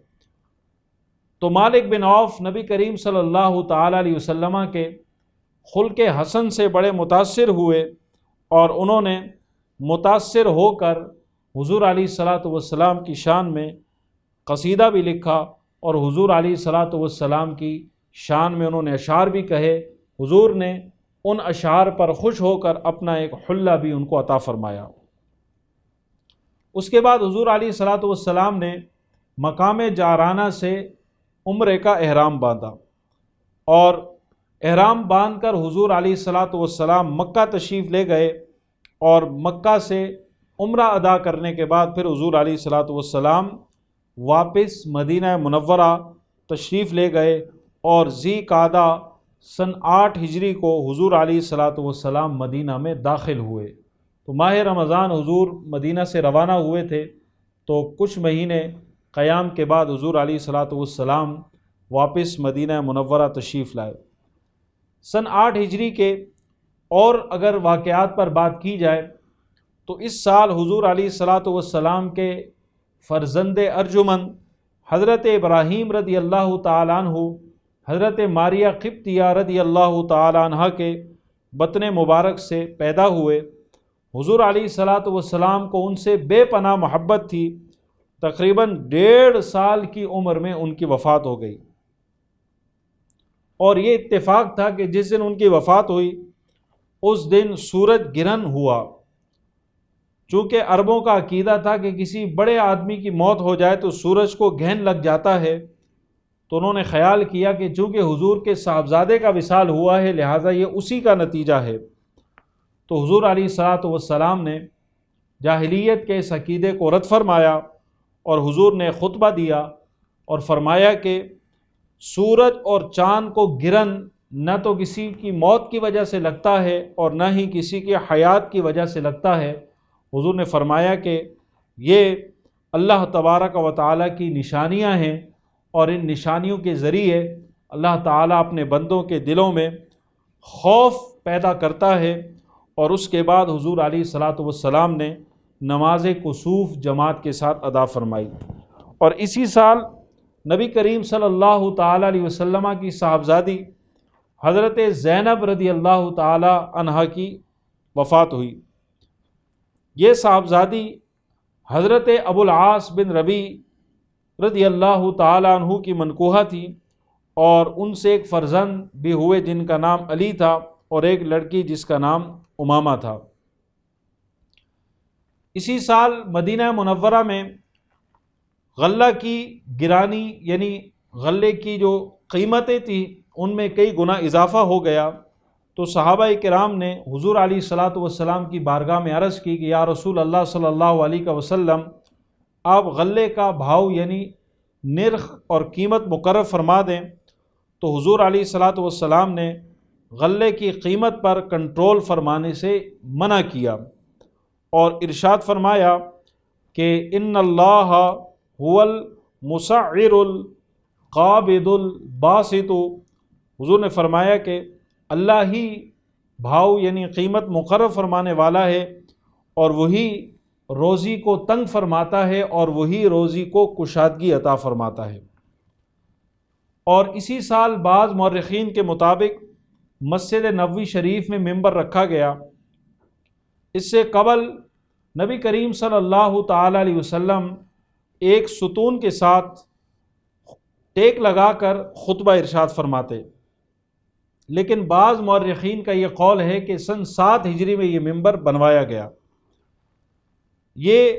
تو مالک بن عوف نبی کریم صلی اللہ تعالیٰ علیہ وسلم کے خلق حسن سے بڑے متاثر ہوئے، اور انہوں نے متاثر ہو کر حضور علیہ الصلاۃ والسلام کی شان میں قصیدہ بھی لکھا، اور حضور علیہ الصلاۃ والسلام کی شان میں انہوں نے اشعار بھی کہے۔ حضور نے ان اشعار پر خوش ہو کر اپنا ایک حلہ بھی ان کو عطا فرمایا۔ اس کے بعد حضور علیہ الصلاۃ والسلام نے مقام جعرانہ سے عمرے کا احرام باندھا، اور احرام باندھ کر حضور علیہ الصلاۃ والسلام مکہ تشریف لے گئے، اور مکہ سے عمرہ ادا کرنے کے بعد پھر حضور علیہ الصلاۃ والسلام واپس مدینہ منورہ تشریف لے گئے، اور ذی قعدہ سن 8 ہجری کو حضور علیہ الصلاۃ والسلام مدینہ میں داخل ہوئے۔ تو ماہ رمضان حضور مدینہ سے روانہ ہوئے تھے، تو کچھ مہینے قیام کے بعد حضور علیہ الصلاۃ والسلام واپس مدینہ منورہ تشریف لائے۔ سن 8 ہجری کے اور اگر واقعات پر بات کی جائے تو اس سال حضور علیہ الصلاۃ والسلام کے فرزند ارجمند حضرت ابراہیم رضی اللہ تعالیٰ عنہ حضرت ماریہ قبطیہ رضی اللہ تعالیٰ عنہ کے بطن مبارک سے پیدا ہوئے۔ حضور علیہ الصلاۃ والسلام کو ان سے بے پناہ محبت تھی۔ تقریباً 1.5 سال کی عمر میں ان کی وفات ہو گئی، اور یہ اتفاق تھا کہ جس دن ان کی وفات ہوئی اس دن سورج گرہن ہوا۔ چونکہ عربوں کا عقیدہ تھا کہ کسی بڑے آدمی کی موت ہو جائے تو سورج کو گرہن لگ جاتا ہے، تو انہوں نے خیال کیا کہ چونکہ حضور کے صاحبزادے کا وصال ہوا ہے لہٰذا یہ اسی کا نتیجہ ہے۔ تو حضور علیہ الصلاۃ والسلام نے جاہلیت کے اس عقیدے کو رد فرمایا، اور حضور نے خطبہ دیا اور فرمایا کہ سورج اور چاند کو گرہن نہ تو کسی کی موت کی وجہ سے لگتا ہے اور نہ ہی کسی کی حیات کی وجہ سے لگتا ہے۔ حضور نے فرمایا کہ یہ اللہ تبارک و تعالیٰ کی نشانیاں ہیں، اور ان نشانیوں کے ذریعے اللہ تعالیٰ اپنے بندوں کے دلوں میں خوف پیدا کرتا ہے۔ اور اس کے بعد حضور علیہ الصلاۃ والسلام نے نماز کسوف جماعت کے ساتھ ادا فرمائی، اور اسی سال نبی کریم صلی اللہ تعالیٰ علیہ وسلم کی صاحبزادی حضرت زینب رضی اللہ تعالیٰ عنہا کی وفات ہوئی۔ یہ صاحبزادی حضرت ابو العاص بن ربیع رضی اللہ تعالیٰ عنہ کی منکوحہ تھی، اور ان سے ایک فرزند بھی ہوئے جن کا نام علی تھا، اور ایک لڑکی جس کا نام امامہ تھا۔ اسی سال مدینہ منورہ میں غلہ کی گرانی یعنی غلے کی جو قیمتیں تھیں ان میں کئی گنا اضافہ ہو گیا، تو صحابہ کرام نے حضور علیہ الصلاۃ والسلام کی بارگاہ میں عرض کی کہ یا رسول اللہ صلی اللہ علیہ وسلم، آپ غلے کا بھاؤ یعنی نرخ اور قیمت مقرر فرما دیں۔ تو حضور علیہ الصلاۃ والسلام نے غلے کی قیمت پر کنٹرول فرمانے سے منع کیا، اور ارشاد فرمایا کہ ان اللہ هو المسعر القابض الباسط۔ حضور نے فرمایا کہ اللہ ہی بھاؤ یعنی قیمت مقرر فرمانے والا ہے، اور وہی روزی کو تنگ فرماتا ہے، اور وہی روزی کو کشادگی عطا فرماتا ہے۔ اور اسی سال بعض مورخین کے مطابق مسجد نبوی شریف میں ممبر رکھا گیا۔ اس سے قبل نبی کریم صلی اللہ تعالیٰ علیہ وسلم ایک ستون کے ساتھ ٹیک لگا کر خطبہ ارشاد فرماتے، لیکن بعض مورخین کا یہ قول ہے کہ سن 7 ہجری میں یہ ممبر بنوایا گیا۔ یہ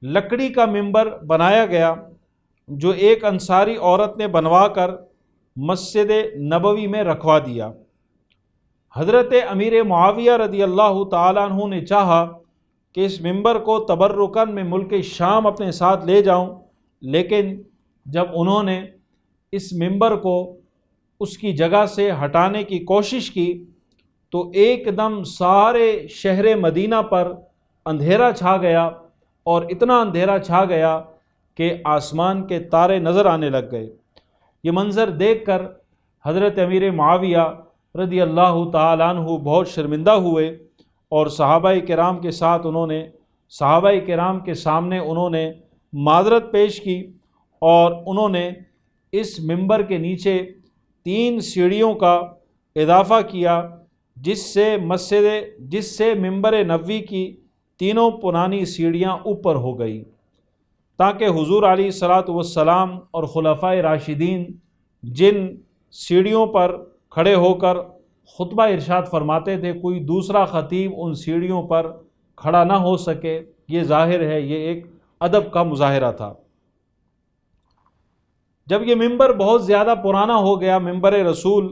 لکڑی کا ممبر بنایا گیا جو ایک انصاری عورت نے بنوا کر مسجد نبوی میں رکھوا دیا۔ حضرت امیر معاویہ رضی اللہ تعالیٰ عنہ نے چاہا کہ اس ممبر کو تبرکاً میں ملک شام اپنے ساتھ لے جاؤں، لیکن جب انہوں نے اس ممبر کو اس کی جگہ سے ہٹانے کی کوشش کی تو ایک دم سارے شہر مدینہ پر اندھیرا چھا گیا، اور اتنا اندھیرا چھا گیا کہ آسمان کے تارے نظر آنے لگ گئے۔ یہ منظر دیکھ کر حضرت امیر معاویہ رضی اللہ تعالیٰ عنہ بہت شرمندہ ہوئے، اور صحابہ کرام کے ساتھ صحابہ کرام کے سامنے انہوں نے معذرت پیش کی، اور انہوں نے اس ممبر کے نیچے 3 سیڑھیوں کا اضافہ کیا، جس سے ممبر نبوی کی تینوں پرانی سیڑھیاں اوپر ہو گئی، تاکہ حضور علیہ الصلاۃ والسلام اور خلفائے راشدین جن سیڑھیوں پر کھڑے ہو کر خطبہ ارشاد فرماتے تھے کوئی دوسرا خطیب ان سیڑھیوں پر کھڑا نہ ہو سکے، یہ ظاہر ہے یہ ایک ادب کا مظاہرہ تھا۔ جب یہ ممبر بہت زیادہ پرانا ہو گیا، ممبر رسول،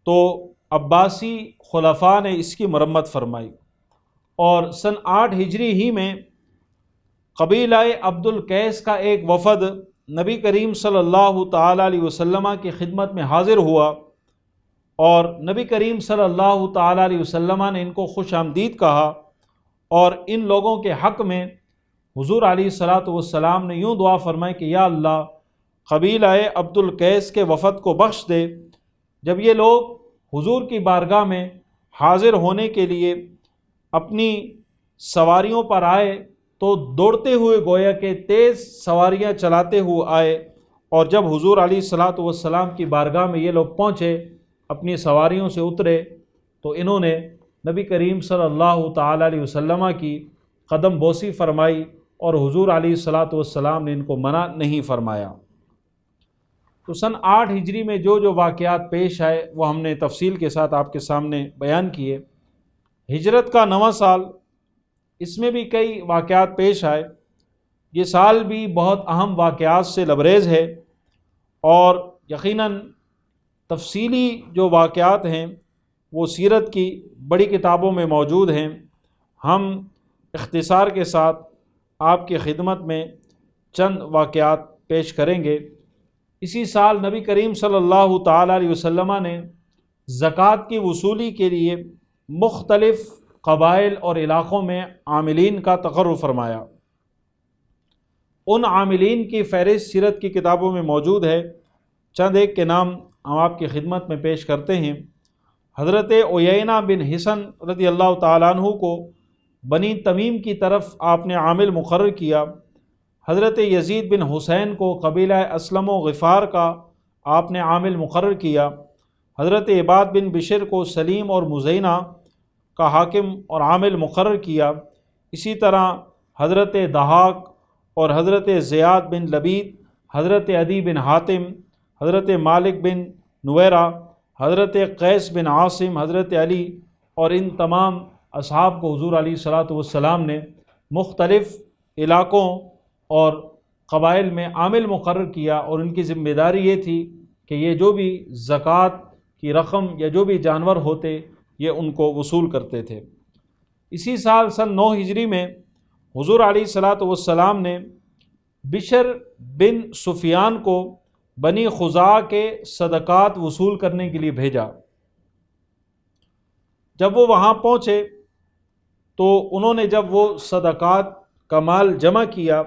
تو عباسی خلفاء نے اس کی مرمت فرمائی، اور سن 8 ہجری ہی میں قبیلہ عبد القیس کا ایک وفد نبی کریم صلی اللہ تعالی علیہ وسلم کی خدمت میں حاضر ہوا، اور نبی کریم صلی اللہ تعالی علیہ وسلم نے ان کو خوش آمدید کہا، اور ان لوگوں کے حق میں حضور علیہ الصلاۃ والسلام نے یوں دعا فرمائی کہ یا اللہ قبیلہ عبد القیس کے وفد کو بخش دے۔ جب یہ لوگ حضور کی بارگاہ میں حاضر ہونے کے لیے اپنی سواریوں پر آئے تو دوڑتے ہوئے گویا کہ تیز سواریاں چلاتے ہوئے آئے، اور جب حضور علیہ الصلاۃ والسلام کی بارگاہ میں یہ لوگ پہنچے، اپنی سواریوں سے اترے، تو انہوں نے نبی کریم صلی اللہ تعالی علیہ وسلم کی قدم بوسی فرمائی، اور حضور علیہ الصلاۃ والسلام نے ان کو منع نہیں فرمایا۔ تو سن 8 ہجری میں جو واقعات پیش آئے وہ ہم نے تفصیل کے ساتھ آپ کے سامنے بیان کیے۔ ہجرت کا 9واں سال، اس میں بھی کئی واقعات پیش آئے۔ یہ سال بھی بہت اہم واقعات سے لبریز ہے، اور یقیناً تفصیلی جو واقعات ہیں وہ سیرت کی بڑی کتابوں میں موجود ہیں۔ ہم اختصار کے ساتھ آپ کی خدمت میں چند واقعات پیش کریں گے۔ اسی سال نبی کریم صلی اللہ تعالی علیہ وسلم نے زکوٰۃ کی وصولی کے لیے مختلف قبائل اور علاقوں میں عاملین کا تقرر فرمایا۔ ان عاملین کی فہرست سیرت کی کتابوں میں موجود ہے۔ چند ایک کے نام ہم آپ کی خدمت میں پیش کرتے ہیں۔ حضرت عیینہ بن حصن رضی اللہ تعالیٰ عنہ کو بنی تمیم کی طرف آپ نے عامل مقرر کیا۔ حضرت یزید بن حسین کو قبیلہ اسلم و غفار کا آپ نے عامل مقرر کیا۔ حضرت عباد بن بشر کو سلیم اور مزینہ کا حاکم اور عامل مقرر کیا۔ اسی طرح حضرت دہاق اور حضرت زیاد بن لبید، حضرت عدی بن حاتم، حضرت مالک بن نویرہ، حضرت قیس بن عاصم، حضرت علی، اور ان تمام اصحاب کو حضور علیہ الصلاۃ والسلام نے مختلف علاقوں اور قبائل میں عامل مقرر کیا، اور ان کی ذمہ داری یہ تھی کہ یہ جو بھی زکوٰۃ کی رقم یا جو بھی جانور ہوتے یہ ان کو وصول کرتے تھے۔ اسی سال سن 9 ہجری میں حضور علیہ الصلاۃ والسلام نے بشر بن سفیان کو بنی خزاعہ کے صدقات وصول کرنے کے لیے بھیجا۔ جب وہ وہاں پہنچے تو انہوں نے جب وہ صدقات کا مال جمع کیا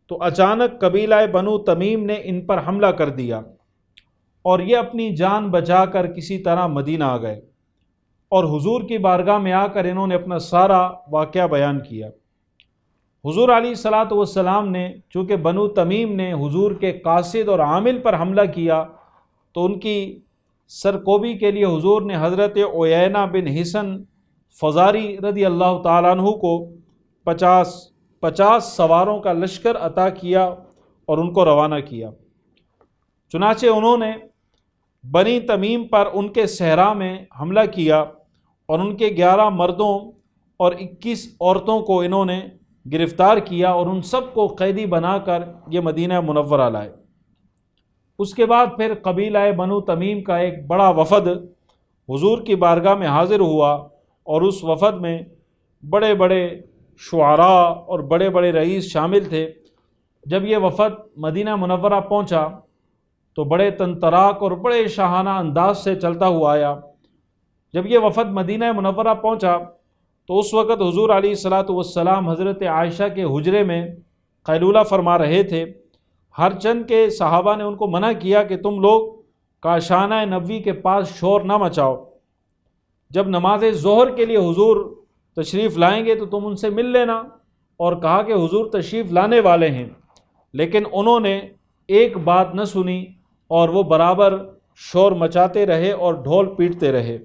تو اچانک قبیلہ بنو تمیم نے ان پر حملہ کر دیا، اور یہ اپنی جان بچا کر کسی طرح مدینہ آ گئے، اور حضور کی بارگاہ میں آ کر انہوں نے اپنا سارا واقعہ بیان کیا۔ حضور علیہ الصلاۃ والسلام نے چونکہ بنو تمیم نے حضور کے قاصد اور عامل پر حملہ کیا تو ان کی سرکوبی کے لیے حضور نے حضرت عیینہ بن حصن فزاری رضی اللہ تعالیٰ عنہ کو 50 سواروں کا لشکر عطا کیا اور ان کو روانہ کیا۔ چنانچہ انہوں نے بنی تمیم پر ان کے صحرا میں حملہ کیا، اور ان کے 11 مردوں اور 21 عورتوں کو انہوں نے گرفتار کیا، اور ان سب کو قیدی بنا کر یہ مدینہ منورہ لائے۔ اس کے بعد پھر قبیلہ بنو تمیم کا ایک بڑا وفد حضور کی بارگاہ میں حاضر ہوا، اور اس وفد میں بڑے بڑے شعراء اور بڑے بڑے رئیس شامل تھے۔ جب یہ وفد مدینہ منورہ پہنچا تو بڑے طنطراک اور بڑے شاہانہ انداز سے چلتا ہوا آیا۔ جب یہ وفد مدینہ منورہ پہنچا تو اس وقت حضور علیہ الصلاۃ والسلام حضرت عائشہ کے حجرے میں قیلولہ فرما رہے تھے۔ ہر چند کے صحابہ نے ان کو منع کیا کہ تم لوگ کاشانہ نبوی کے پاس شور نہ مچاؤ، جب نماز ظہر کے لیے حضور تشریف لائیں گے تو تم ان سے مل لینا، اور کہا کہ حضور تشریف لانے والے ہیں، لیکن انہوں نے ایک بات نہ سنی اور وہ برابر شور مچاتے رہے اور ڈھول پیٹتے رہے۔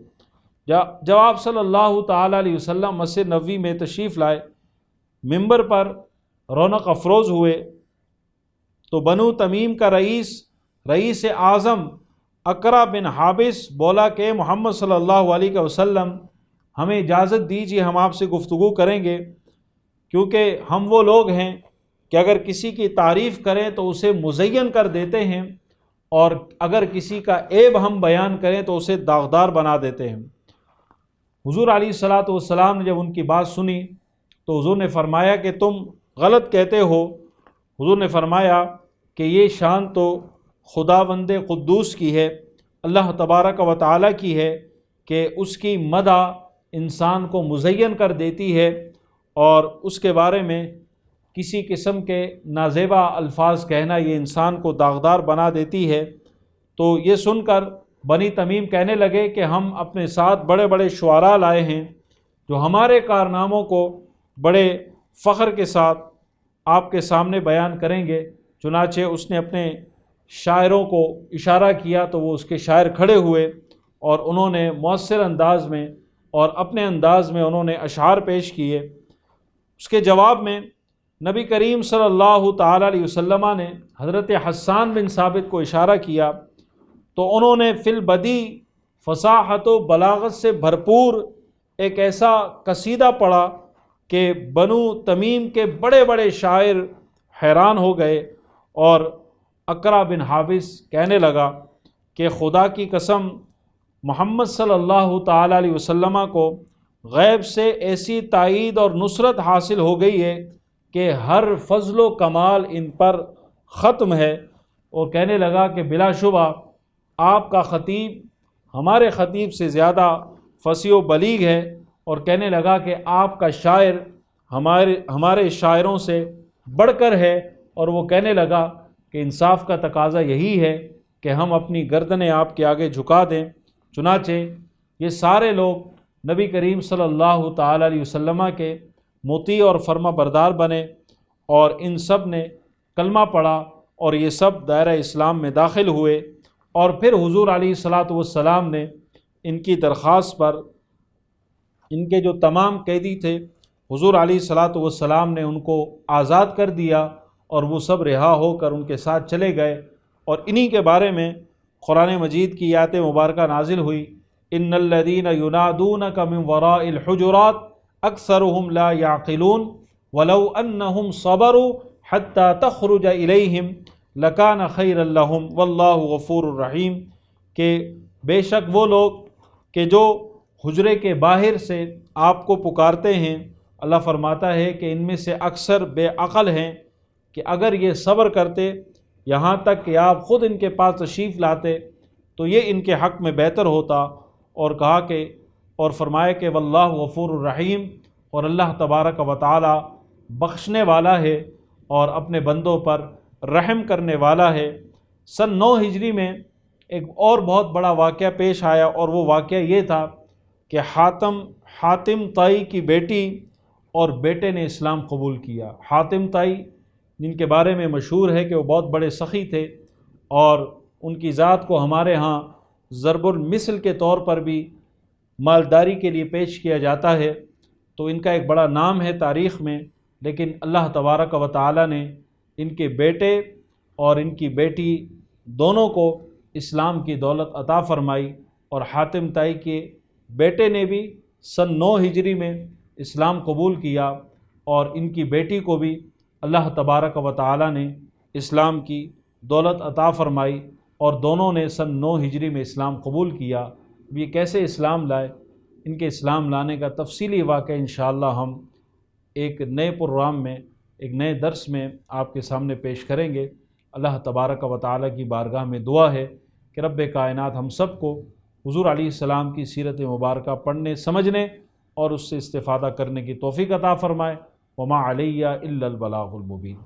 جب آپ صلی اللہ تعالیٰ علیہ وسلم مسجد نبوی میں تشریف لائے، منبر پر رونق افروز ہوئے، تو بنو تمیم کا رئیس اعظم اقرا بن حابس بولا کہ محمد صلی اللہ علیہ وسلم ہمیں اجازت دیجیے، ہم آپ سے گفتگو کریں گے، کیونکہ ہم وہ لوگ ہیں کہ اگر کسی کی تعریف کریں تو اسے مزین کر دیتے ہیں، اور اگر کسی کا عیب ہم بیان کریں تو اسے داغدار بنا دیتے ہیں۔ حضور علیہ الصلاۃ والسلام نے جب ان کی بات سنی تو حضور نے فرمایا کہ تم غلط کہتے ہو۔ حضور نے فرمایا کہ یہ شان تو خداوند قدوس کی ہے، اللہ تبارک و تعالیٰ کی ہے، کہ اس کی مدح انسان کو مزین کر دیتی ہے، اور اس کے بارے میں کسی قسم کے نازیبا الفاظ کہنا یہ انسان کو داغدار بنا دیتی ہے۔ تو یہ سن کر بنی تمیم کہنے لگے کہ ہم اپنے ساتھ بڑے بڑے شعراء لائے ہیں جو ہمارے کارناموں کو بڑے فخر کے ساتھ آپ کے سامنے بیان کریں گے۔ چنانچہ اس نے اپنے شاعروں کو اشارہ کیا تو وہ اس کے شاعر کھڑے ہوئے، اور انہوں نے مؤثر انداز میں اور اپنے انداز میں انہوں نے اشعار پیش کیے۔ اس کے جواب میں نبی کریم صلی اللہ تعالیٰ علیہ وسلم نے حضرت حسان بن ثابت کو اشارہ کیا تو انہوں نے فی البدی فصاحت و بلاغت سے بھرپور ایک ایسا قصیدہ پڑھا کہ بنو تمیم کے بڑے بڑے شاعر حیران ہو گئے، اور اقرا بن حابس کہنے لگا کہ خدا کی قسم محمد صلی اللہ تعالیٰ علیہ وسلم کو غیب سے ایسی تائید اور نصرت حاصل ہو گئی ہے کہ ہر فضل و کمال ان پر ختم ہے، اور کہنے لگا کہ بلا شبہ آپ کا خطیب ہمارے خطیب سے زیادہ فصیح و بلیغ ہے، اور کہنے لگا کہ آپ کا شاعر ہمارے شاعروں سے بڑھ کر ہے، اور وہ کہنے لگا کہ انصاف کا تقاضا یہی ہے کہ ہم اپنی گردنیں آپ کے آگے جھکا دیں۔ چنانچہ یہ سارے لوگ نبی کریم صلی اللہ تعالیٰ علیہ وسلم کے مطیع اور فرما بردار بنے، اور ان سب نے کلمہ پڑھا، اور یہ سب دائرہ اسلام میں داخل ہوئے۔ اور پھر حضور علیہ الصلاۃ والسلام نے ان کی درخواست پر ان کے جو تمام قیدی تھے حضور علیہ الصلاۃ والسلام نے ان کو آزاد کر دیا، اور وہ سب رہا ہو کر ان کے ساتھ چلے گئے۔ اور انہی کے بارے میں قرآن مجید کی آیت مبارکہ نازل ہوئی، ان الذین ینادونک من وراء الحجرات اکثرهم لا یعقلون ولو انہم صبروا حتی تخرج الیہم لکان خیرا لہم واللہ غفور الرحیم، کہ بے شک وہ لوگ کہ جو حجرے کے باہر سے آپ کو پکارتے ہیں، اللہ فرماتا ہے کہ ان میں سے اکثر بے عقل ہیں، کہ اگر یہ صبر کرتے یہاں تک کہ آپ خود ان کے پاس تشریف لاتے تو یہ ان کے حق میں بہتر ہوتا۔ اور کہا کہ اور فرمایا کہ واللہ غفور الرحیم، اور اللہ تبارک و تعالی بخشنے والا ہے اور اپنے بندوں پر رحم کرنے والا ہے۔ سن 9 ہجری میں ایک اور بہت بڑا واقعہ پیش آیا، اور وہ واقعہ یہ تھا کہ حاتم طائی کی بیٹی اور بیٹے نے اسلام قبول کیا۔ حاتم طائی جن کے بارے میں مشہور ہے کہ وہ بہت بڑے سخی تھے، اور ان کی ذات کو ہمارے ہاں ضرب المثل کے طور پر بھی مالداری کے لیے پیش کیا جاتا ہے، تو ان کا ایک بڑا نام ہے تاریخ میں۔ لیکن اللہ تبارک و تعالی نے ان کے بیٹے اور ان کی بیٹی دونوں کو اسلام کی دولت عطا فرمائی، اور حاتم طائی کے بیٹے نے بھی سن 9 ہجری میں اسلام قبول کیا، اور ان کی بیٹی کو بھی اللہ تبارک و تعالی نے اسلام کی دولت عطا فرمائی، اور دونوں نے سن 9 ہجری میں اسلام قبول کیا۔ یہ کیسے اسلام لائے، ان کے اسلام لانے کا تفصیلی واقعہ انشاءاللہ ہم ایک نئے پروگرام میں، ایک نئے درس میں آپ کے سامنے پیش کریں گے۔ اللہ تبارک و تعالی کی بارگاہ میں دعا ہے کہ رب کائنات ہم سب کو حضور علیہ السلام کی سیرت مبارکہ پڑھنے، سمجھنے اور اس سے استفادہ کرنے کی توفیق عطا فرمائے۔ وما علیہ الا البلاغ المبین۔